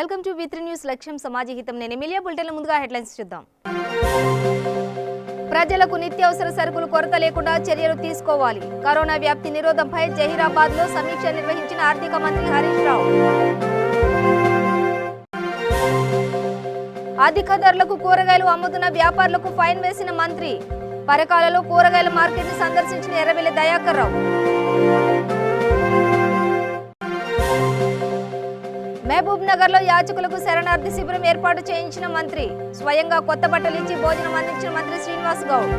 Welcome to వి3 news లక్ష్యం సమాజహితం. నేను Emilia. Bulletin ముందుగా హెడ్లైన్స్ చూద్దాం. ప్రజలకు నిత్యావసర సరుకులు కొరత లేకుండా చర్యలు తీసుకోవాలి. కరోనా వ్యాప్తి నిరోధంపై జహీరాబాద్ లో సమీక్ష నిర్వహించిన ఆర్థిక మంత్రి హరీష్ రావు. అధిక ధరలకు కూరగాయలు అమ్ముతున్న వ్యాపారులకు ఫైన్ వేసిన మంత్రి. పరకాలలో కూరగాయల మార్కెట్ ని సందర్శించిన ఎర్రబెల్లి దయాకర్ రావు. మహబూబ్ నగర్ లో యాచకులకు శరణార్థి శిబిరం ఏర్పాటు చేయించిన మంత్రి. స్వయంగా కొత్త బట్టలు ఇచ్చి భోజనం అందించిన మంత్రి శ్రీనివాస్ గౌడ్.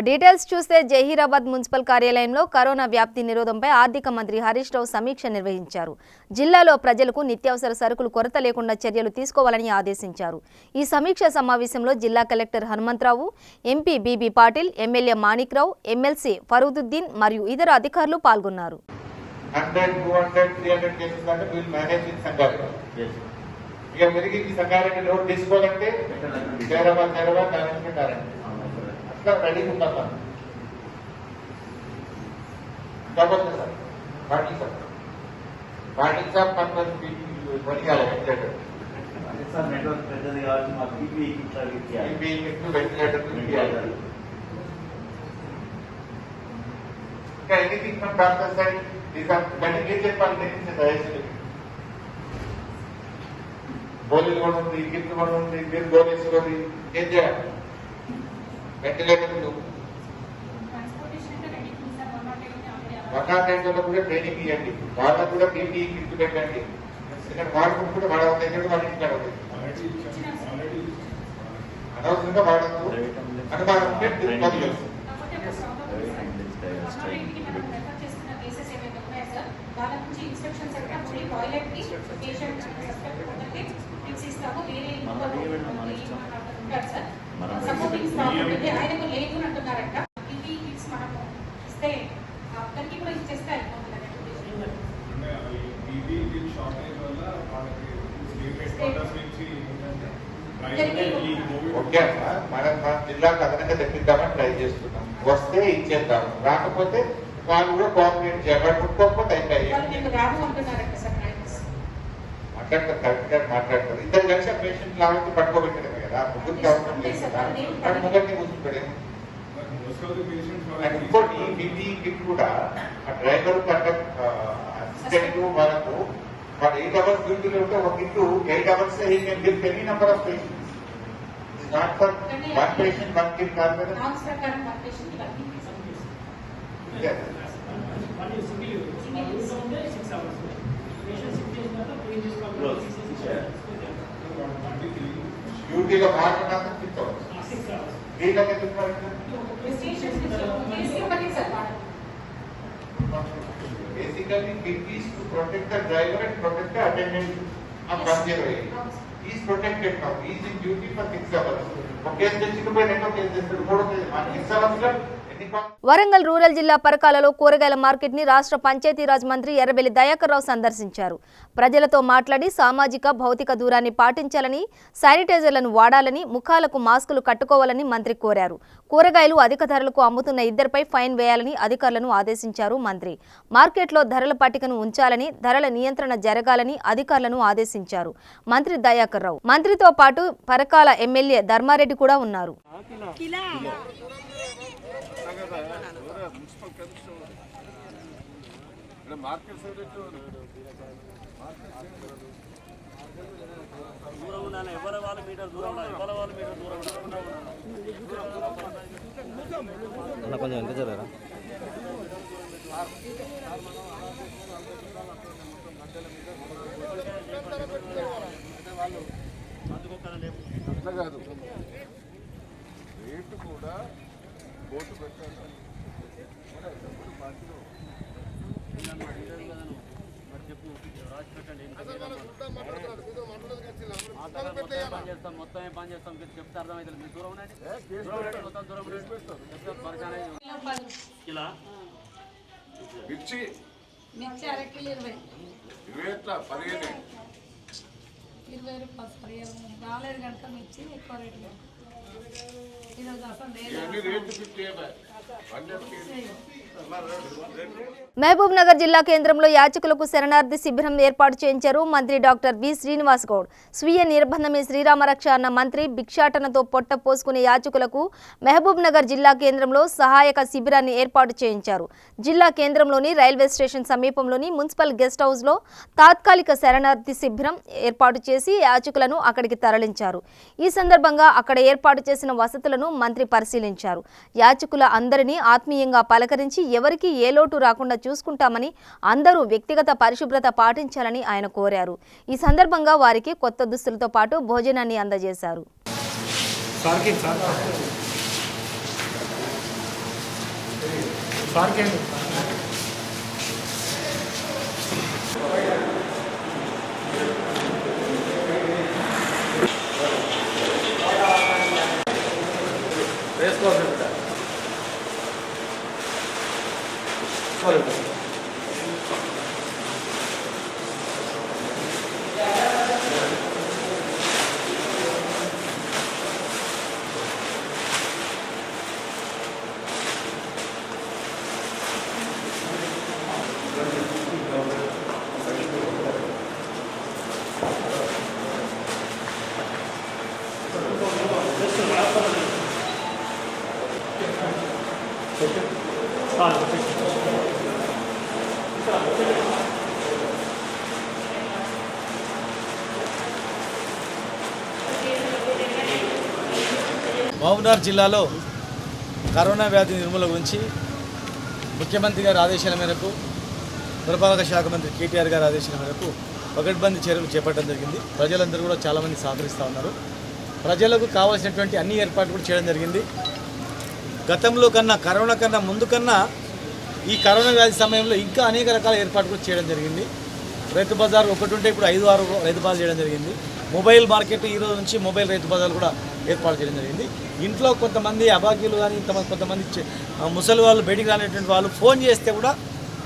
డీటెయిల్స్ చూస్తే జహీరాబాద్ మున్సిపల్ కార్యాలయంలో కరోనా వ్యాప్తి నిరోధంపై ఆర్థిక మంత్రి హరీష్ రావు సమీక్ష నిర్వహించారు. జిల్లాలో ప్రజలకు నిత్యావసర సరుకులు కొరత లేకుండా చర్యలు తీసుకోవాలని ఆదేశించారు. ఈ సమీక్ష సమావేశంలో జిల్లా collector Hanumantharao, MP BB Patil, MLA Manik Rao, MLC Fariduddin మరియు ఇతర అధికారులు పాల్గొన్నారు. 100, 200, 300 కేసెస్ అంటే వీళ్ళు మేనేజ్ ఇన్ సంగారెడ్డి. ఇక మెరుగు ఈ సంగారెడ్డి లోడ్ తీసుకోవాలంటే హైదరాబాద్ మేనేజ్మెంట్ అట్లా రెడీ ఉంటాం మనం. కాబట్టి సార్ పాటిల్ సార్ మనకి పని కావాలి. నెట్వర్క్ పెద్దది కాబట్టి మా వెంటిలేటర్ ఇంకా ఎనీథింగ్ ఫ్రమ్ డాక్టర్ సైడ్ గట్టిగా చెప్పాలి. దయచేసి గోళీలు కూడా ఉంది, గిఫ్ట్ కూడా ఉంది, మీరు గోళేసుకోండి. ఏం చేయాలి? వెంటిలేటర్లు 108 కూడా ట్రైనింగ్ ఇవ్వండి. వాళ్ళకు కూడా పీపీఈ గిఫ్ట్ పెట్టండి. ఎందుకంటే వాడుకుంటూ కూడా వాడ దగ్గర వాళ్ళ ఇంటి కాదు అనవసరంగా వాడద్దు. అనుమానం ఉంటే వదిలేదు. వాళ్ళ నుంచి ఇన్స్ట్రక్షన్స్ అంటే యాక్చువల్లీ టాయిలెట్ కి పేషెంట్ సస్పెక్ట్ ఉంటే ఫిక్స్ ఇస్తాము. వేరే ఉంటారు సార్ సపోర్టింగ్ స్టాఫ్ ఉంటుంది. ఆయనకు లేదు అంటున్నారంట. ఇవి కిట్స్ మనము ఇస్తే అందరికీ కూడా ఇచ్చేస్తే అయిపోతుంది. ఓకే అమ్మా, మనం మన జిల్లాకు అదనంగా తెప్పిద్దామని ట్రై చేస్తున్నాం. వస్తే ఇచ్చేద్దాం, రాకపోతే వాళ్ళు కూడా కోఆపరేట్ చేయాలి. ముట్టుకోకపోతే అయిపోయాయి మాట్లాడతారు. కరెక్ట్ గా మాట్లాడతారు. ఇద్దరు కలిసి పేషెంట్ లాగా పట్టుకోబెట్టడమే కదా. ముగ్గురికి అవసరం లేదు కదా. ముగ్గురిని కూర్చుంటాడేమో. ఇంకోటి బీపీ కిట్ కూడా ఆ డ్రైవర్ అసిస్టెంట్ వాళ్ళకు వాళ్ళు 8 hours డ్యూటీలో ఉంటే ఒక kit 8 hours he can give any number of patients. It's not for one patient one kit కాదు కదా. డ్యూటీలో మాత్రం వీళ్ళకి ఎందుకు basically kit is to protect the driver and protect the attendant of danger. Is protected now. Is in duty for 6 hours. ఒక case తెచ్చుకుపోయి రెండో case తెచ్చాడు, మూడో కేసు 6 hours లో. వరంగల్ రూరల్ జిల్లా పరకాలలో కూరగాయల మార్కెట్ ని రాష్ట్ర పంచాయతీరాజ్ మంత్రి ఎర్రబెల్లి దయాకర్ రావు సందర్శించారు. ప్రజలతో మాట్లాడి సామాజిక భౌతిక దూరాన్ని పాటించాలని, శానిటైజర్లను వాడాలని, ముఖాలకు మాస్కులు కట్టుకోవాలని మంత్రి కోరారు. కూరగాయలు అధిక ధరలకు అమ్ముతున్న ఇద్దరిపై ఫైన్ వేయాలని అధికారులను ఆదేశించారు మంత్రి. మార్కెట్లో ధరల పట్టికను ఉంచాలని, ధరల నియంత్రణ జరగాలని అధికారులను ఆదేశించారు మంత్రి దయాకర్ రావు. మంత్రితో పాటు పరకాల ఎమ్మెల్యే ధర్మారెడ్డి కూడా ఉన్నారు. కొంచెం ఎంత చదివారా? అట్లా కాదు, రేటు కూడా బోటు పెట్టాలి. మొత్తం పని చేస్తాం చెప్తే అర్థమైతే మీరు దూరం ఉండండి. మిర్చి మిర్చి అరకిలో 20. 15 రూపాయలు రాలేదు కనుక మిర్చి ఎక్కువ రేటు. ఇవన్నీ రేట్లు ఫిక్స్ చేయబా 100 మహబూబ్ నగర్ జిల్లా కేంద్రంలో యాచకులకు శరణార్థి శిబిరం ఏర్పాటు చేయించారు మంత్రి డాక్టర్ బి శ్రీనివాస్ గౌడ్. స్వీయ నిర్బంధమే శ్రీరామరక్ష అన్న మంత్రి భిక్షాటనతో పొట్ట పోసుకునే యాచకులకు మహబూబ్ నగర్ జిల్లా కేంద్రంలో సహాయక శిబిరాన్ని ఏర్పాటు చేయించారు. జిల్లా కేంద్రంలోని రైల్వే స్టేషన్ సమీపంలోని మున్సిపల్ గెస్ట్ హౌస్లో తాత్కాలిక శరణార్థి శిబిరం ఏర్పాటు చేసి యాచకులను అక్కడికి తరలించారు. ఈ సందర్భంగా అక్కడ ఏర్పాటు చేసిన వసతులను మంత్రి పరిశీలించారు. యాచకుల అందరినీ ఆత్మీయంగా పలకరించి ఎవరికి ఏ లోటు రాకుండా చూసుకుంటామని, అందరూ వ్యక్తిగత పరిశుభ్రత పాటించాలని ఆయన కోరారు. ఈ సందర్భంగా వారికి కొత్త దుస్తులతో పాటు భోజనాన్ని అందజేశారు. మహబూబ్నగర్ జిల్లాలో కరోనా వ్యాధి నిర్మూలన గురించి ముఖ్యమంత్రి గారి ఆదేశాల మేరకు, పురపాలక శాఖ మంత్రి కేటీఆర్ గారి ఆదేశాల మేరకు పకడ్బందీ చర్యలు చేపట్టడం జరిగింది. ప్రజలందరూ కూడా చాలామంది సహకరిస్తూ ఉన్నారు. ప్రజలకు కావాల్సినటువంటి అన్ని ఏర్పాట్లు కూడా చేయడం జరిగింది. గతంలో కన్నా, కరోనా కన్నా ముందు కన్నా ఈ కరోనా వ్యాధి సమయంలో ఇంకా అనేక రకాల ఏర్పాట్లు కూడా చేయడం జరిగింది. రైతు బజార్ ఒకటి ఉంటే ఇప్పుడు 5-6 రైతు బజార్ చేయడం జరిగింది. మొబైల్ మార్కెట్ ఈ రోజు నుంచి మొబైల్ రైతు బజార్లు కూడా ఏర్పాటు చేయడం జరిగింది. ఇంట్లో కొంతమంది అభాగ్యులు కానీ కొంతమంది ముసలి వాళ్ళు, బయటికి రానటువంటి వాళ్ళు ఫోన్ చేస్తే కూడా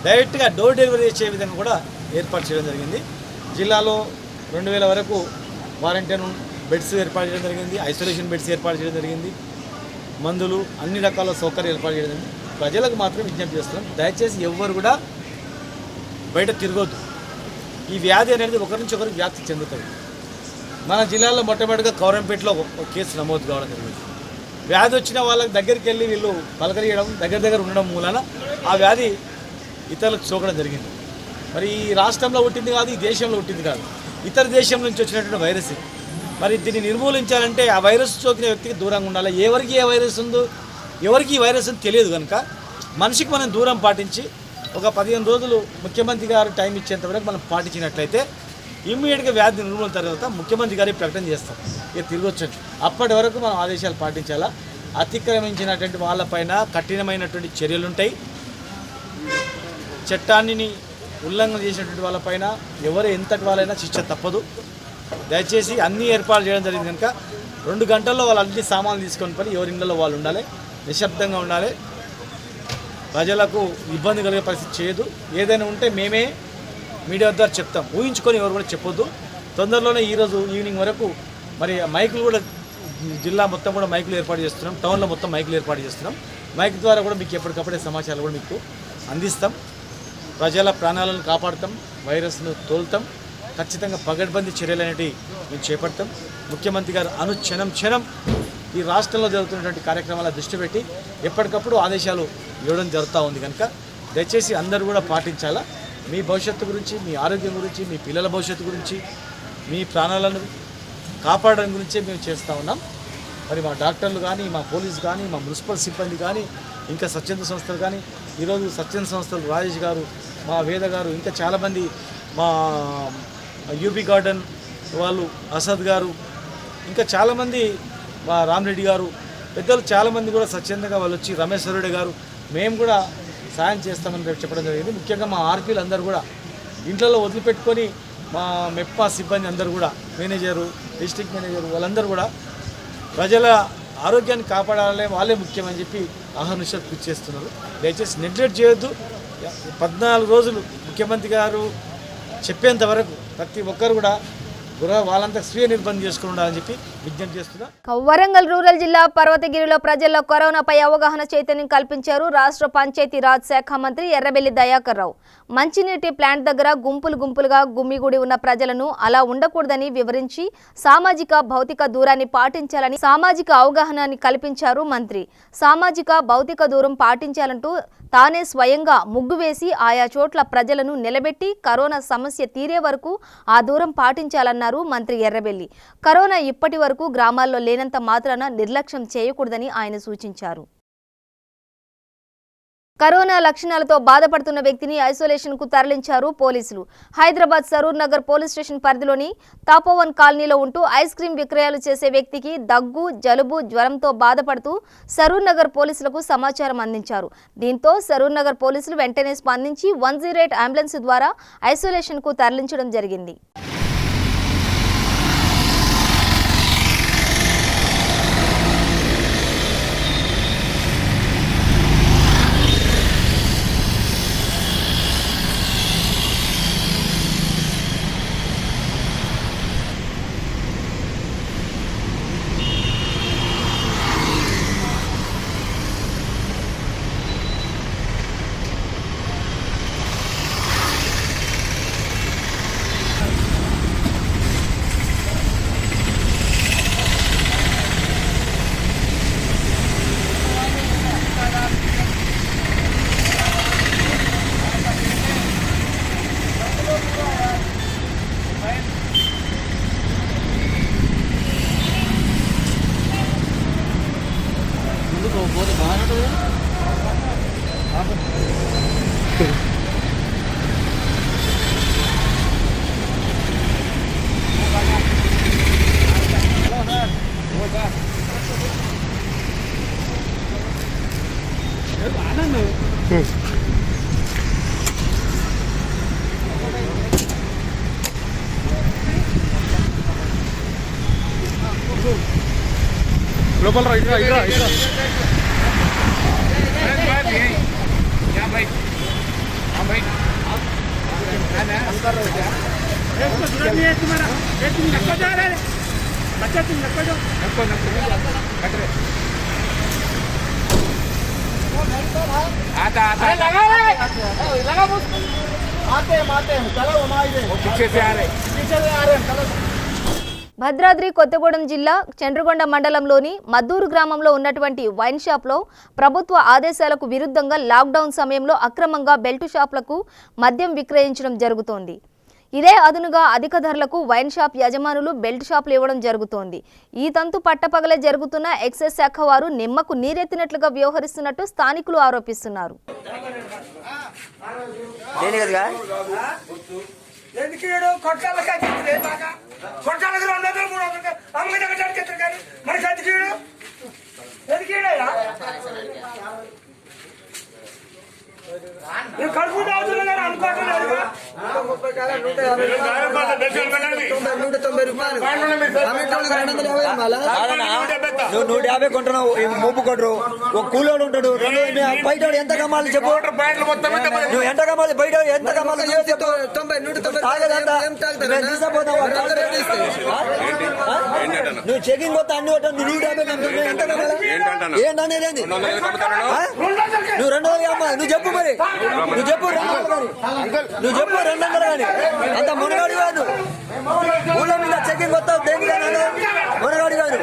డైరెక్ట్గా డోర్ డెలివరీ చేసే విధంగా కూడా ఏర్పాటు చేయడం జరిగింది. జిల్లాలో 2000 వరకు క్వారంటైన్ బెడ్స్ ఏర్పాటు చేయడం జరిగింది. ఐసోలేషన్ బెడ్స్ ఏర్పాటు చేయడం జరిగింది. మందులు, అన్ని రకాల సౌకర్యాలు ఏర్పాటు చేయడం జరిగింది. ప్రజలకు మాత్రం విజ్ఞప్తి చేస్తున్నాం, దయచేసి ఎవ్వరు కూడా బయట తిరగొద్దు. ఈ వ్యాధి అనేది ఒకరి నుంచి ఒకరికి వ్యాప్తి చెందుతుంది. మన జిల్లాలో మొట్టమొదటిగా కౌరంపేటలో ఒక కేసు నమోదు కావడం జరిగింది. వ్యాధి వచ్చిన వాళ్ళకి దగ్గరికి వెళ్ళి వీళ్ళు పలకరియడం, దగ్గర ఉండడం మూలన ఆ వ్యాధి ఇతరులకు సోకడం జరిగింది. మరి ఈ రాష్ట్రంలో పుట్టింది కాదు, ఈ దేశంలో పుట్టింది కాదు, ఇతర దేశం నుంచి వచ్చినటువంటి వైరస్. మరి దీన్ని నిర్మూలించాలంటే ఆ వైరస్ సోకిన వ్యక్తికి దూరంగా ఉండాలి. ఎవరికి ఏ వైరస్ ఉందో, ఎవరికి ఈ వైరస్ అని తెలియదు కనుక మనిషికి మనం దూరం పాటించి ఒక 15 రోజులు ముఖ్యమంత్రి గారు టైం ఇచ్చేంత వరకు మనం పాటించినట్లయితే ఇమ్మీడియట్గా వ్యాధి నిర్మూలన తర్వాత ముఖ్యమంత్రి గారి ప్రకటన చేస్తాం, ఇక తిరగొచ్చండి. అప్పటి వరకు మనం ఆదేశాలు పాటించాలా. అతిక్రమించినటువంటి వాళ్ళపైన కఠినమైనటువంటి చర్యలుంటాయి. చట్టాన్ని ఉల్లంఘన చేసినటువంటి వాళ్ళపైన ఎవరు ఎంతటి వాళ్ళైనా శిక్ష తప్పదు. దయచేసి అన్నీ ఏర్పాటు చేయడం జరిగింది కనుక 2 గంటల్లో వాళ్ళు అన్ని సామాన్లు తీసుకొని పని ఎవరి ఇళ్ళలో వాళ్ళు ఉండాలి, నిశ్శబ్దంగా ఉండాలి. ప్రజలకు ఇబ్బంది కలిగే పరిస్థితి చేయదు. ఏదైనా ఉంటే మేమే మీడియా ద్వారా చెప్తాం, ఊహించుకొని ఎవరు కూడా చెప్పొద్దు. తొందరలోనే ఈరోజు ఈవినింగ్ వరకు మరి మైకులు కూడా జిల్లా మొత్తం కూడా మైకులు ఏర్పాటు చేస్తున్నాం, టౌన్లో మొత్తం మైకులు ఏర్పాటు చేస్తున్నాం. మైక్ ద్వారా కూడా మీకు ఎప్పటికప్పుడే సమాచారాలు కూడా మీకు అందిస్తాం. ప్రజల ప్రాణాలను కాపాడుతాం, వైరస్ను తోలుతాం. ఖచ్చితంగా పగడ్బందీ చర్యలు అనేవి మేము చేపడతాం. ముఖ్యమంత్రి గారు క్షణం ఈ రాష్ట్రంలో జరుగుతున్నటువంటి కార్యక్రమాల దృష్టి పెట్టి ఎప్పటికప్పుడు ఆదేశాలు ఇవ్వడం జరుగుతూ ఉంది కనుక దయచేసి అందరూ కూడా పాటించాలా. మీ భవిష్యత్తు గురించి, మీ ఆరోగ్యం గురించి, మీ పిల్లల భవిష్యత్తు గురించి, మీ ప్రాణాలను కాపాడడం గురించే మేము చేస్తూ ఉన్నాం. మరి మా డాక్టర్లు కానీ, మా పోలీసు కానీ, మా మున్సిపల్ సిబ్బంది కానీ, ఇంకా స్వచ్ఛంద సంస్థలు కానీ, ఈరోజు స్వచ్ఛంద సంస్థలు రాజేష్ గారు, మా వేద గారు, ఇంకా చాలామంది, మా యూపీ గార్డెన్ వాళ్ళు అసద్ గారు, ఇంకా చాలామంది, మా రామరెడ్డి గారు, పెద్దలు చాలామంది కూడా స్వచ్ఛందంగా వాళ్ళు వచ్చి, రమేశ్వరుడు గారు, మేము కూడా సాయం చేస్తామని చెప్పడం జరిగింది. ముఖ్యంగా మా ఆర్పీలు అందరూ కూడా ఇంట్లో వదిలిపెట్టుకొని మా మెప్పా సిబ్బంది అందరూ కూడా, మేనేజరు, డిస్ట్రిక్ట్ మేనేజరు, వాళ్ళందరూ కూడా ప్రజల ఆరోగ్యాన్ని కాపాడాలనే వాళ్ళే ముఖ్యమని చెప్పి ఆహర్నిశలు కృషి చేస్తున్నారు. దయచేసి నెగ్లెక్ట్ చేయొద్దు. 14 రోజులు ముఖ్యమంత్రి గారు చెప్పేంత వరకు ప్రతి ఒక్కరు కూడా వాళ్ళంతా స్వీయ నిర్బంధం చేసుకుని ఉండాలని చెప్పి విజ్ఞప్తి చేస్తున్నా. వరంగల్ రూరల్ జిల్లా పర్వతగిరిలో ప్రజల్లో కరోనాపై అవగాహన చైతన్యం కల్పించారు రాష్ట్ర పంచాయతీ రాజ్ శాఖ మంత్రి ఎర్రబెల్లి దయాకర్ రావు. మంచినీటి ప్లాంట్ దగ్గర గుంపులుగా గుమ్మిగూడి ఉన్న ప్రజలను అలా ఉండకూడదని వివరించి సామాజిక భౌతిక దూరాన్ని పాటించాలని సామాజిక అవగాహనని కల్పించారు మంత్రి. సామాజిక భౌతిక దూరం పాటించాలంటూ తానే స్వయంగా ముగ్గు వేసి ఆయా చోట్ల ప్రజలను నిలబెట్టి కరోనా సమస్య తీరే వరకు ఆ దూరం పాటించాలన్నారు మంత్రి ఎర్రబెల్లి. కరోనా ఇప్పటి వరకు గ్రామాల్లో లేనంత మాత్రాన నిర్లక్ష్యం చేయకూడదని ఆయన సూచించారు. కరోనా లక్షణాలతో బాధపడుతున్న వ్యక్తిని ఐసోలేషన్కు తరలించారు పోలీసులు. హైదరాబాద్ సరూర్ నగర్ పోలీస్ స్టేషన్ పరిధిలోని తాపోవన్ కాలనీలో ఉంటూ ఐస్ క్రీం విక్రయాలు చేసే వ్యక్తికి దగ్గు, జలుబు, జ్వరంతో బాధపడుతూ సరూర్ నగర్ పోలీసులకు సమాచారం అందించారు. దీంతో సరూర్ నగర్ పోలీసులు వెంటనే స్పందించి 108 అంబులెన్స్ ద్వారా ఐసోలేషన్కు తరలించడం జరిగింది. లోపల రా ఇట్రా ఇట్రా ఇట్రా భద్రాద్రి కొత్తగూడెం జిల్లా చండ్రగొండ మండలంలోని మద్దూరు గ్రామంలో ఉన్నటువంటి వైన్ షాప్లో ప్రభుత్వ ఆదేశాలకు విరుద్ధంగా లాక్డౌన్ సమయంలో అక్రమంగా బెల్ట్ షాపులకు మద్యం విక్రయించడం జరుగుతోంది. ఇదే అదునుగా అధిక ధరలకు వైన్ షాప్ యజమానులు బెల్ట్ షాపులు ఇవ్వడం జరుగుతోంది. ఈ తంతు పట్టపగలే జరుగుతున్న ఎక్సైజ్ శాఖ వారు నిమ్మకు నీరెత్తినట్లుగా వ్యవహరిస్తున్నట్టు స్థానికులు ఆరోపిస్తున్నారు. కడుపు నువ్వు 150 కొంటున్నావు, ముప్పు కొట్టరు. ఒక కూలోడు ఉంటాడు, బయట ఎంత కమ్మాలి చెప్పు, నువ్వు ఎంత కమ్మాలి, బయట ఎంత కమ్మాలి నువ్వు చెకింగ్ కొత్త అన్ని కొట్టాను 150 ఎంత కమ్మాలి ఏంటనేది నువ్వు 200 అమ్మాలి. నువ్వు చెప్పు మరి, నువ్వు చెప్పు 200 కానీ, నువ్వు చెప్పు 200 కానీ, అంత మునగాడి కాదు. ఊళ్ళో మీద చెకింగ్ వస్తావు దేనికి మునగాడి కాదు.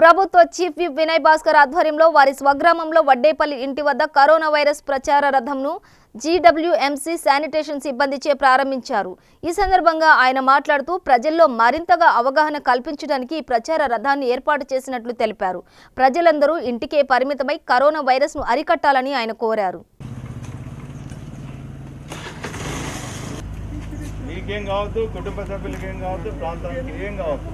ప్రభుత్వ చీఫ్ విప్ వినయ్ భాస్కర్ ఆధ్వర్యంలో వారి స్వగ్రామంలో వడ్డేపల్లి ఇంటి వద్ద కరోనా వైరస్ ప్రచార రథంను జీడబ్ల్యూఎంసీ శానిటేషన్ సిబ్బందిచే ప్రారంభించారు. ఈ సందర్భంగా ఆయన మాట్లాడుతూ ప్రజల్లో మరింతగా అవగాహన కల్పించడానికి ప్రచార రథాన్ని ఏర్పాటు చేసినట్లు తెలిపారు. ప్రజలందరూ ఇంటికే పరిమితమై కరోనా వైరస్ను అరికట్టాలని ఆయన కోరారు. మీకేం కావద్దు, కుటుంబ సభ్యులకి ఏం కావద్దు, ప్రాంతానికి ఏం కావద్దు.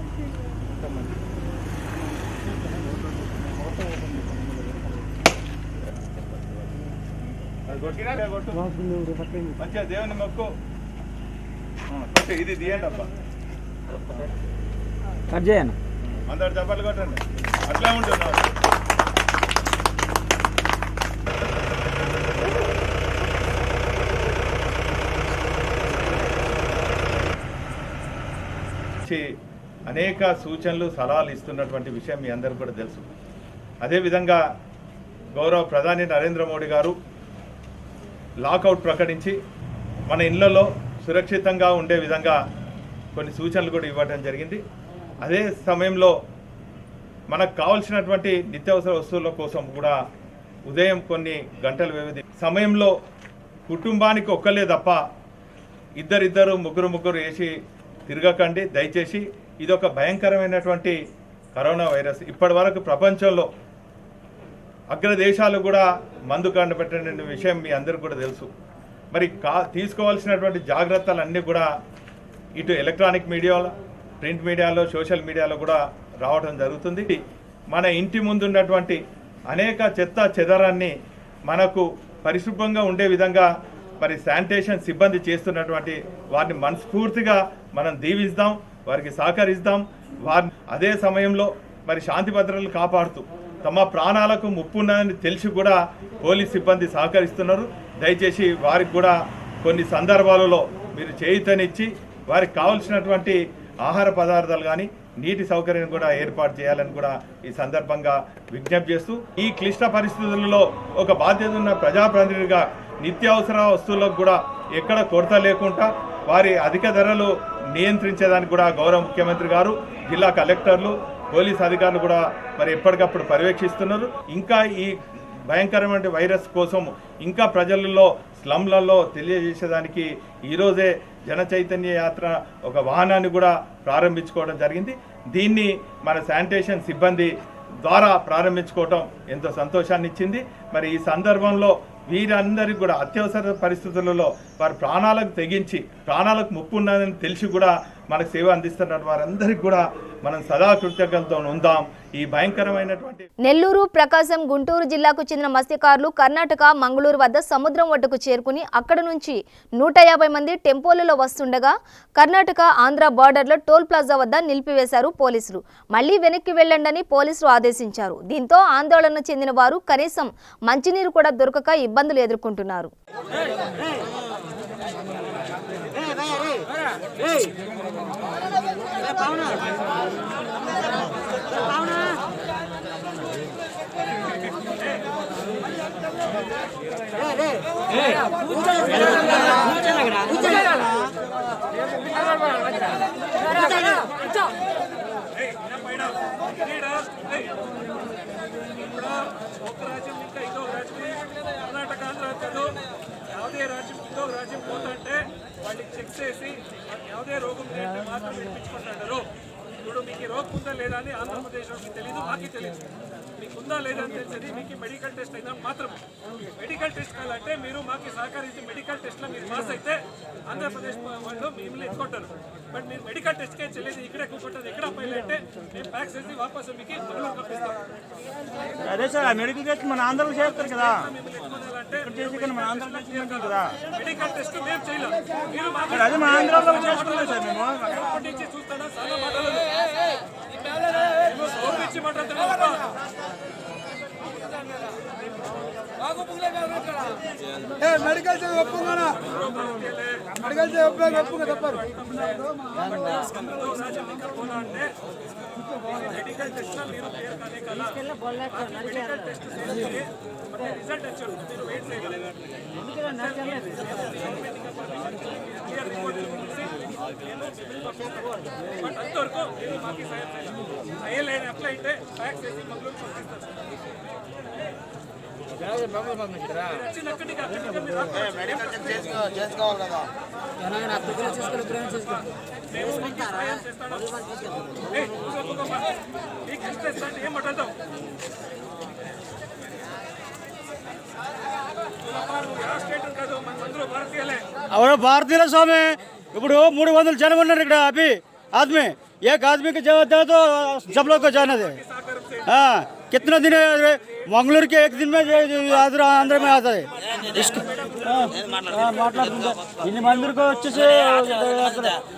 మంచిగా దేవుని మొక్కు ఇది తీయండి అబ్బా, కట్ చేయను. అందరు చప్పట్లు కొట్టండి, అట్లా ఉంటుంది. అనేక సూచనలు సలహాలు ఇస్తున్నటువంటి విషయం మీ అందరికీ కూడా తెలుసు. అదేవిధంగా గౌరవ ప్రధాని నరేంద్ర మోడీ గారు లాకౌట్ ప్రకటించి మన ఇళ్లలో సురక్షితంగా ఉండే విధంగా కొన్ని సూచనలు కూడా ఇవ్వడం జరిగింది. అదే సమయంలో మనకు కావాల్సినటువంటి నిత్యావసర వస్తువుల కోసం కూడా ఉదయం కొన్ని గంటల వ్యవధి సమయంలో కుటుంబానికి ఒక్కలే తప్ప ఇద్దరిద్దరు ముగ్గురు వేసి తిరగకండి దయచేసి. ఇదొక భయంకరమైనటువంటి కరోనా వైరస్. ఇప్పటి వరకు ప్రపంచంలో అగ్రదేశాలు కూడా మందు కండపెట్టిన విషయం మీ అందరికీ కూడా తెలుసు. మరి తీసుకోవాల్సినటువంటి జాగ్రత్తలన్నీ కూడా ఇటు ఎలక్ట్రానిక్ మీడియాలో, ప్రింట్ మీడియాలో, సోషల్ మీడియాలో కూడా రావడం జరుగుతుంది. మన ఇంటి ముందున్నటువంటి అనేక చెత్త చెదరాన్ని మనకు పరిశుభ్రంగా ఉండే విధంగా మరి శానిటేషన్ సిబ్బంది చేస్తున్నటువంటి వారిని మనస్ఫూర్తిగా మనం దీవిస్తాం, వారికి సహకరిస్తాం. వారిని అదే సమయంలో మరి శాంతి భద్రతలు కాపాడుతూ తమ ప్రాణాలకు ముప్పున్నదని తెలిసి కూడా పోలీస్ సిబ్బంది సహకరిస్తున్నారు. దయచేసి వారికి కూడా కొన్ని సందర్భాలలో మీరు చేయూతనిచ్చి వారికి కావాల్సినటువంటి ఆహార పదార్థాలు కానీ నీటి సౌకర్యం కూడా ఏర్పాటు చేయాలని కూడా ఈ సందర్భంగా విజ్ఞప్తి చేస్తూ, ఈ క్లిష్ట పరిస్థితులలో ఒక బాధ్యత ఉన్న ప్రజాప్రతినిధిగా నిత్యావసర వస్తువులకు కూడా ఎక్కడ కొరత లేకుండా వారి అధిక ధరలు నియంత్రించేదానికి కూడా గౌరవ ముఖ్యమంత్రి గారు, జిల్లా కలెక్టర్లు, పోలీస్ అధికారులు కూడా మరి ఎప్పటికప్పుడు పర్యవేక్షిస్తున్నారు. ఇంకా ఈ భయంకరమైన వైరస్ కోసం ఇంకా ప్రజలలో స్లమ్లలో తెలియజేసేదానికి ఈరోజే జన చైతన్య యాత్ర ఒక వాహనాన్ని కూడా ప్రారంభించుకోవడం జరిగింది. దీన్ని మన శానిటేషన్ సిబ్బంది ద్వారా ప్రారంభించుకోవటం ఎంతో సంతోషాన్ని ఇచ్చింది. మరి ఈ సందర్భంలో వీరందరికీ కూడా అత్యవసర పరిస్థితులలో వారి ప్రాణాలకు తెగించి ప్రాణాలకు ముప్పు ఉన్నదని తెలిసి కూడా మనకు సేవ అందిస్తున్న వారందరికీ కూడా మనం సదా కృతజ్ఞతతో ఉందాం. ఈ భయంకరమైనటువంటి నెల్లూరు, ప్రకాశం, గుంటూరు జిల్లాకు చెందిన మత్స్యకారులు కర్ణాటక మంగళూరు వద్ద సముద్రం ఒడ్డుకు చేరుకుని అక్కడ నుంచి 150 మంది టెంపోలలో వస్తుండగా కర్ణాటక ఆంధ్ర బార్డర్లో టోల్ ప్లాజా వద్ద నిలిపివేశారు పోలీసులు. మళ్లీ వెనక్కి వెళ్లండని పోలీసులు ఆదేశించారు. దీంతో ఆందోళన చెందిన వారు కనీసం మంచినీరు కూడా దొరకక ఇబ్బందులు ఎదుర్కొంటున్నారు. ಯಾವುದೇ ರಾಜ್ಯ పోతుంటే వాళ్ళకి చెక్ చేసి ಯಾವುದೇ రోగం లేదంటే మాత్రం తెప్పించుకుంటారు. ఇప్పుడు మీకు రోగం ఉందా లేదా అని ఆంధ్రప్రదేశ్లో మీకు తెలియదు, మాకు తెలియదు. మీకు ఉందా లేదా అని తెలిసేది మీకు మెడికల్ టెస్ట్ అయినా మాత్రం. మెడికల్ టెస్ట్ కావాలంటే మీరు మాకు సహకరించి మెడికల్ టెస్ట్లో మీరు పాస్ అయితే ఆంధ్రప్రదేశ్ వాళ్ళు మిమ్మల్ని ఎత్తుకుంటారు. బట్ మీరు మెడికల్ టెస్ట్కే చెల్లేదు, ఇక్కడే కూర్చుంటుంది, ఎక్కడ పైలు అంటే మేము ప్యాక్ చేసి వాపస్ మీకు మంగళూరు పంపిస్తాం. అదే సార్, మెడికల్ టెస్ట్ మన ఆంధ్రలో చేస్తారు కదా, మెడికల్ టెస్ట్ మేము చేయలేం. మీరు అది మన ఆంధ్రలో చేస్తున్నాం సార్. మేము నుంచి చూస్తానా చాలా మాట్లాడలేదు, ఇచ్చి మాట్లాడుతున్నాం. మెడికల్ ఒప్పుకోనా, మెడికల్ ఒప్పుగా తప్పరు. మెడికల్ టెస్ట్ మీరు క్లియర్ కానే కదా, మెడికల్ టెస్ట్ రిజల్ట్ వచ్చాడు, మీరు వెయిట్ చేయగలరు. బట్ అంతవరకు మీరు మాకు సాయం చేయాలి. అయ్యలేని అప్లై అయితే ప్యాక్ చేసి మంగళూరు పంపిస్తారు. అవును భారతీయుల స్వామి ఇప్పుడు 300 జనం ఉన్నారు ఇక్కడ आदमी एक आदमी की जरूरत है तो सब लोग को जाना दे। हाँ कितना दिन है मंगलूर के एक दिन में आंध्र में आता है इसको इन्हीं मंदिर को अच्छे से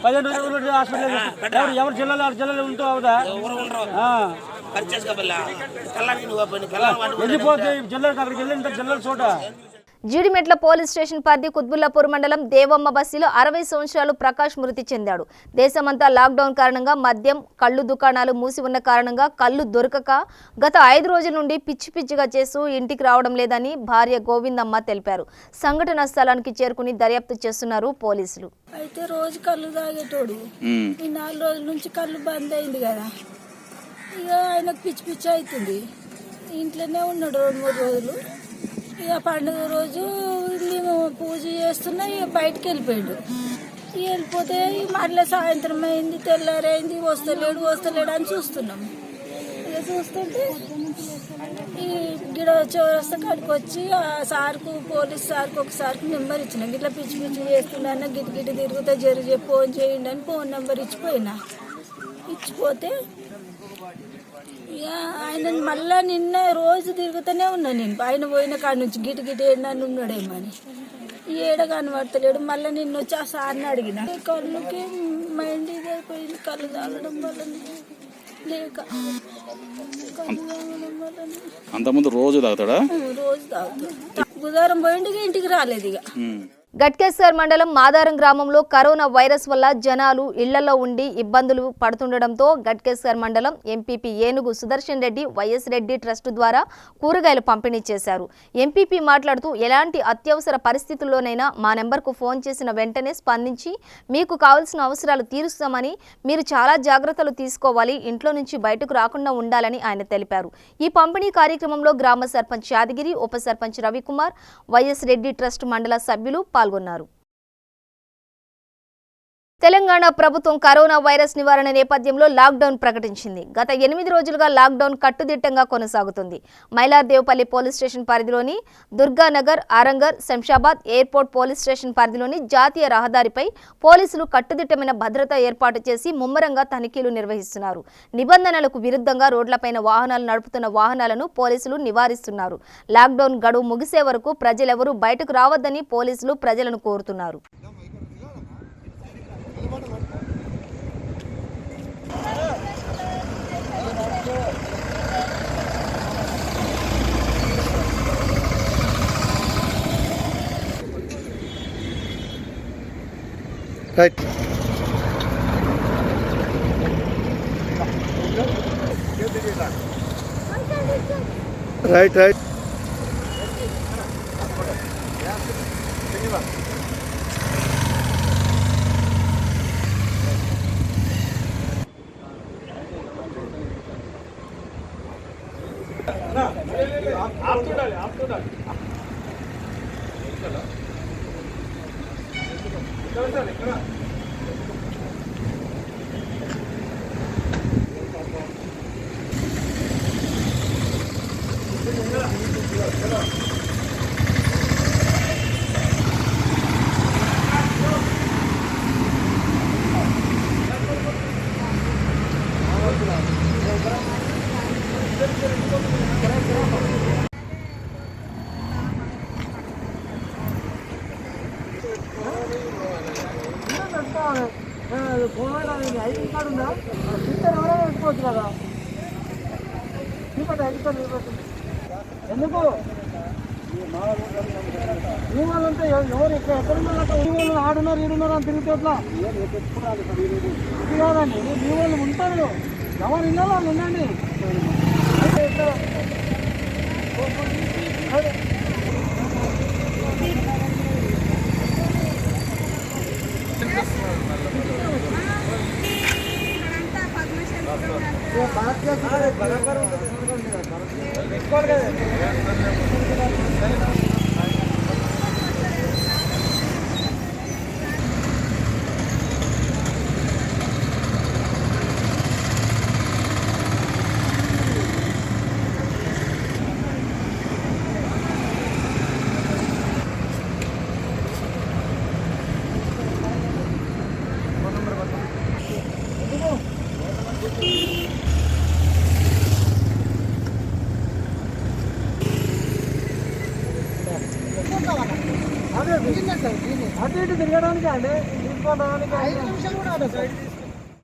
15 రోజులు హాస్పిటల్ ఎవరు జిల్లాలో ఉంటూ అవుదా వెళ్ళిపోతే జిల్లాకు అక్కడికి వెళ్ళిన జిల్లాల చోట జీడిమెట్ల పోలీస్ స్టేషన్ పరిధి కుత్బుల్లాపూర్ మండలం దేవమ్మ బస్సులో 60 సంవత్సరాలు ప్రకాష్ మృతి చెందాడు. దేశమంతా లాక్డౌన్ కారణంగా మద్యం కళ్ళు దుకాణాలు మూసి ఉన్న కారణంగా కళ్ళు దొరకక గత 5 రోజుల నుండి పిచ్చిగా చేస్తూ ఇంటికి రావడం లేదని భార్య గోవిందమ్మ తెలిపారు. సంఘటన స్థలానికి చేరుకుని దర్యాప్తు చేస్తున్నారు పోలీసులు. అయితే రోజు కళ్ళు తాగేటోడు ఈ 4 రోజుల నుంచి కళ్ళు బంద్ అయింది కదా, ఇక ఆయనకు పిచ్చి అవుతుంది. ఇంట్లోనే ఉన్నాడు 2-3 రోజులు. ఇక పండుగ రోజు మేము పూజ చేస్తున్నా ఇక బయటకు వెళ్ళిపోయాడు. వెళ్ళిపోతే మళ్ళీ సాయంత్రం అయింది, తెల్లారైంది, వస్తలేడు అని చూస్తున్నాం. ఇక చూస్తుంటే ఈ గిడ చౌరస్తా కాడికి వచ్చి ఆ సార్కు పోలీస్ సార్కు ఒకసారికి నెంబర్ ఇచ్చిన ఇట్లా పిచ్చి చేస్తున్నా గిటి తిరుగుతా జరిగే ఫోన్ చేయండి అని ఫోన్ నెంబర్ ఇచ్చిపోతే ఆయన మళ్ళా నిన్న రోజు తిరుగుతూనే ఉన్నా నేను. ఆయన పోయిన కాడ నుంచి గిటి ఏడని ఉన్నాడేమో అని ఏడ కనబడతలేడు. మళ్ళీ నిన్న వచ్చి ఆ సార్ని అడిగిన కళ్ళుకి మైండ్ ఇదైపోయింది. కళ్ళు తాగడం వల్ల లేక కళ్ళు తాగడం వల్ల అంతకుముందు రోజు తాగుతాడా? రోజు తాగుతాడు. బుధవారం పోయింటికి ఇంటికి రాలేదు. ఇక గట్కేసర్ మండలం మాదారం గ్రామంలో కరోనా వైరస్ వల్ల జనాలు ఇళ్లలో ఉండి ఇబ్బందులు పడుతుండటంతో గట్కేసర్ మండలం ఎంపీపీ ఏనుగు సుదర్శన్ రెడ్డి వైఎస్ రెడ్డి ట్రస్ట్ ద్వారా కూరగాయలు పంపిణీ చేశారు. ఎంపీపీ మాట్లాడుతూ ఎలాంటి అత్యవసర పరిస్థితుల్లోనైనా మా నెంబర్కు ఫోన్ చేసిన వెంటనే స్పందించి మీకు కావాల్సిన అవసరాలు తీరుస్తామని, మీరు చాలా జాగ్రత్తలు తీసుకోవాలి, ఇంట్లో నుంచి బయటకు రాకుండా ఉండాలని ఆయన తెలిపారు. ఈ పంపిణీ కార్యక్రమంలో గ్రామ సర్పంచ్ యాదగిరి, ఉప సర్పంచ్ రవికుమార్, వైఎస్ రెడ్డి ట్రస్ట్ మండల సభ్యులు పాల్గొన్నారు. తెలంగాణ ప్రభుత్వం కరోనా వైరస్ నివారణ నేపథ్యంలో లాక్డౌన్ ప్రకటించింది. గత 8 రోజులుగా లాక్డౌన్ కట్టుదిట్టంగా కొనసాగుతుంది. మైలార్దేవపల్లి పోలీస్ స్టేషన్ పరిధిలోని Durganagar, Aramghar, Shamshabad airport police station పరిధిలోని జాతీయ రహదారిపై పోలీసులు కట్టుదిట్టమైన భద్రత ఏర్పాటు చేసి ముమ్మరంగా తనిఖీలు నిర్వహిస్తున్నారు. నిబంధనలకు విరుద్ధంగా రోడ్లపైన వాహనాలు నడుపుతున్న వాహనాలను పోలీసులు నివారిస్తున్నారు. లాక్డౌన్ గడువు ముగిసే వరకు ప్రజలెవరూ బయటకు రావద్దని పోలీసులు ప్రజలను కోరుతున్నారు. Right. ఎందుకు ఈ వాళ్ళంతా ఎవరు ఎక్కడున్నారు? ఆడున్నారు, ఈడున్నారు అని తిరిగితే ఎట్లా? ఇది కాదండి, మీ వాళ్ళు ఉంటారు, ఎవరు ఇళ్ళలో వాళ్ళు ఉండండి.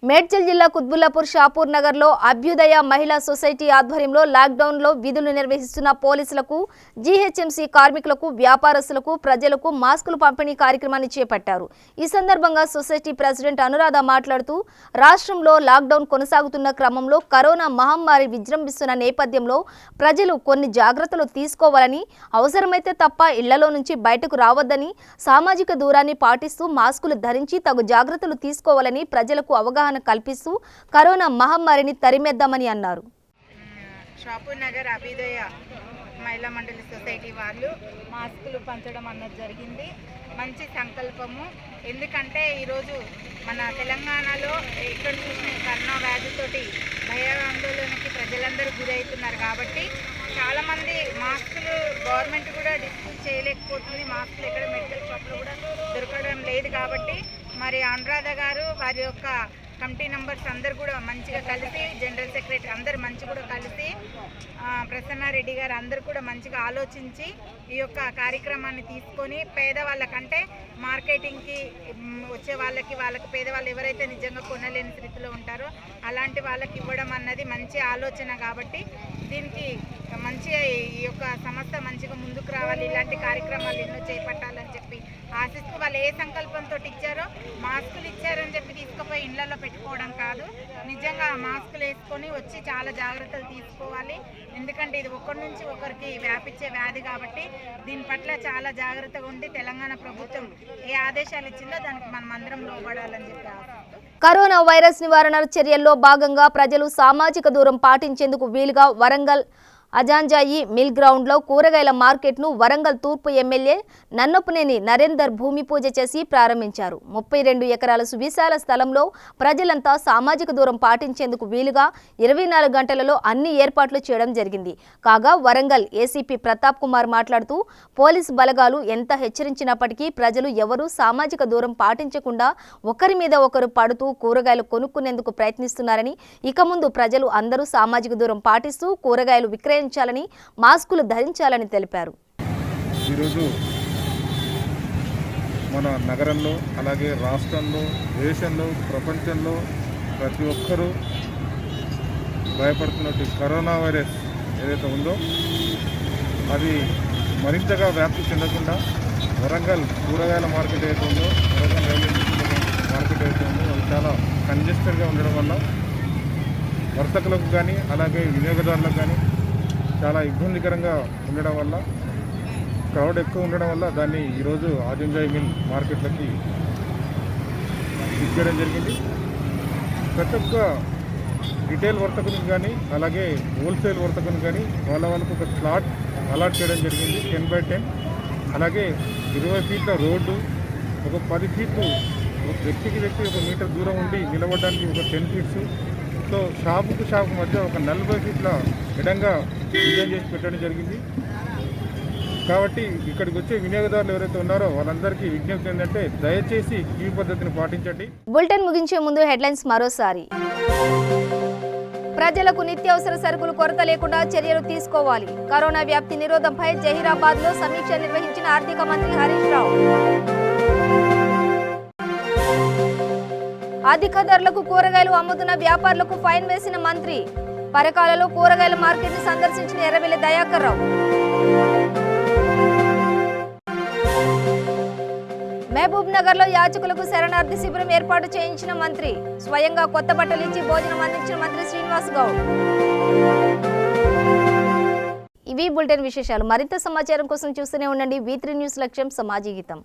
మేడ్చల్ జిల్లా కుత్బుల్లాపూర్ షాపూర్ నగర్లో అభ్యుదయ మహిళా సొసైటీ ఆధ్వర్యంలో లాక్డౌన్లో విధులు నిర్వహిస్తున్న పోలీసులకు, జీహెచ్ఎంసీ కార్మికులకు, వ్యాపారస్తులకు, ప్రజలకు మాస్కులు పంపిణీ కార్యక్రమాన్ని చేపట్టారు. ఈ సందర్భంగా సొసైటీ ప్రెసిడెంట్ అనురాధ మాట్లాడుతూ, రాష్ట్రంలో లాక్డౌన్ కొనసాగుతున్న క్రమంలో కరోనా మహమ్మారి విజృంభిస్తున్న నేపథ్యంలో ప్రజలు కొన్ని జాగ్రత్తలు తీసుకోవాలని, అవసరమైతే తప్ప ఇళ్లలో నుంచి బయటకు రావద్దని, సామాజిక దూరాన్ని పాటిస్తూ మాస్కులు ధరించి తగు జాగ్రత్తలు తీసుకోవాలని ప్రజలకు అవగాహన కల్పిస్తూ కరోనా మహమ్మారిని తరిమేద్దామని అన్నారు. షాపూర్ నగర్ అభ్యుదయ మహిళా మండలి సొసైటీ వాళ్ళు మాస్కులు పంచడం అన్నది జరిగింది. మంచి సంకల్పము. ఎందుకంటే ఈరోజు మన తెలంగాణలో ఎక్కడ చూసిన కరోనా వ్యాధితోటి భయాందోళనకి ప్రజలందరూ గురవుతున్నారు. కాబట్టి చాలామంది మాస్కులు గవర్నమెంట్ కూడా డిస్ట్రిబ్యూట్ చేయలేకపోతుంది. మాస్కులు ఎక్కడ మెడికల్ షాప్లో కూడా దొరకడం లేదు. కాబట్టి మరి అనురాధ గారు వారి యొక్క కమిటీ మెంబర్స్ అందరు కూడా మంచిగా కలిసి, జనరల్ సెక్రటరీ అందరు మంచిగా కూడా కలిసి, ప్రసన్నారెడ్డి గారు అందరు కూడా మంచిగా ఆలోచించి ఈ యొక్క కార్యక్రమాన్ని తీసుకొని పేదవాళ్ళకంటే మార్కెటింగ్కి వచ్చే వాళ్ళకి పేదవాళ్ళు ఎవరైతే నిజంగా కొనలేని స్థితిలో ఉంటారో అలాంటి వాళ్ళకి ఇవ్వడం అన్నది మంచి ఆలోచన. కాబట్టి దీనికి మంచిగా ఈ యొక్క సంస్థ మంచిగా ముందుకు రావాలి, ఇలాంటి కార్యక్రమాలు ఎన్నో చేపట్టాలని చెప్పి ఆశిస్తూ వాళ్ళు ఏ సంకల్పంతో ఇచ్చారో, మాస్కులు ఇచ్చారని చెప్పి తీసుకుపోయి ఇళ్లలో పెట్టుకోవడం కాదు, నిజంగా మాస్కులు వేసుకొని వచ్చి చాలా జాగ్రత్తలు తీసుకోవాలి. ఎందుకంటే ఇది ఒకరి నుంచి ఒకరికి వ్యాపించే వ్యాధి కాబట్టి దీని పట్ల చాలా జాగ్రత్తగా ఉండి తెలంగాణ ప్రభుత్వం ఏ ఆదేశాలు ఇచ్చిందో దానికి మనం అందరం లోబడాలని చెప్పి ఆశిస్తూ. కరోనా వైరస్ నివారణ చర్యల్లో భాగంగా ప్రజలు సామాజిక దూరం పాటించేందుకు వీలుగా వరంగల్ అజాంజాయి మిల్ గ్రౌండ్లో కూరగాయల మార్కెట్ను వరంగల్ తూర్పు ఎమ్మెల్యే నన్నపనేని నరేందర్ భూమి పూజ చేసి ప్రారంభించారు. 32 ఎకరాల సువిశాల స్థలంలో ప్రజలంతా సామాజిక దూరం పాటించేందుకు వీలుగా 24 గంటలలో అన్ని ఏర్పాట్లు చేయడం జరిగింది. కాగా వరంగల్ ఏసీపీ ప్రతాప్ కుమార్ మాట్లాడుతూ, పోలీసు బలగాలు ఎంత హెచ్చరించినప్పటికీ ప్రజలు ఎవరూ సామాజిక దూరం పాటించకుండా ఒకరి మీద ఒకరు పడుతూ కూరగాయలు కొనుక్కునేందుకు ప్రయత్నిస్తున్నారని, ఇక ముందు ప్రజలు అందరూ సామాజిక దూరం పాటిస్తూ కూరగాయలు విక్రయించాలని, మాస్కులు ధరించాలని తెలిపారు. ఈరోజు మన నగరంలో, అలాగే రాష్ట్రంలో, దేశంలో, ప్రపంచంలో ప్రతి ఒక్కరూ భయపడుతున్నట్టు కరోనా వైరస్ ఏదైతే ఉందో అది మరింతగా వ్యాప్తి చెందకుండా వరంగల్ కూరగాయల మార్కెట్ ఏదైతే ఉందో, వరంగల్ రైల్వే మార్కెట్ ఏదైతే ఉందో అది చాలా కంజెస్టెడ్గా ఉండడం వల్ల వర్తకులకు కానీ అలాగే వినియోగదారులకు కానీ చాలా ఇబ్బందికరంగా ఉండడం వల్ల, క్రౌడ్ ఎక్కువ ఉండడం వల్ల దాన్ని ఈరోజు ఆజంజాయి మిల్ మార్కెట్లకి ఇచ్చేయడం జరిగింది. ప్రతి ఒక్క రిటైల్ వర్తకునికి కానీ అలాగే హోల్సేల్ వర్తకునికి కానీ వాళ్ళకు ఒక స్లాట్ అలాట్ చేయడం జరిగింది 10x10. అలాగే 20 ఫీట్ల రోడ్డు, ఒక 10 ఫీట్లు వ్యక్తికి ఒక మీటర్ దూరం ఉండి నిలబడడానికి ఒక 10 ఫీట్స్. సో షాపుకు షాపు మధ్య ఒక 40 ఫీట్ల ఎడంగా డిజైన్ చేసి పెట్టడం జరిగింది. కాబట్టి ఇక్కడికి వచ్చే వినియోగదారులు ఎవరైతే ఉన్నారో వాళ్ళందరికీ విజ్ఞప్తి ఏంటంటే దయచేసి ఈ పద్ధతిని పాటించండి. బులెటిన్ ముగించే ముందు హెడ్లైన్స్ మరోసారి. ప్రజలకు నిత్యావసర సరుకులు కొరత లేకుండా చర్యలు తీసుకోవాలి. కరోనా వ్యాప్తి నిరోధంపై జహీరాబాద్లో సమీక్ష నిర్వహించిన ఆర్థిక మంత్రి హరీష్ రావు. అధిక ధరలకు కూరగాయలు అమ్ముతున్న వ్యాపారులకు ఫైన్ వేసిన మంత్రి. పరకాలలో కూరగాయల మార్కెట్ను సందర్శించిన ఎర్రబెల్లి దయాకర్ రావు. మహబూబ్ నగర్ లో యాచకులకు శరణార్థి శిబిరం ఏర్పాటు చేయించిన మంత్రి. స్వయంగా కొత్త బట్టలు ఇచ్చి భోజనం అందించిన మంత్రి శ్రీనివాస్ గౌడ్. ఇవి బులెటిన్ విశేషాలు. మరింత సమాచారం కోసం చూస్తూనే ఉండండి V3 న్యూస్. లక్ష్యం సమాజ గీతం.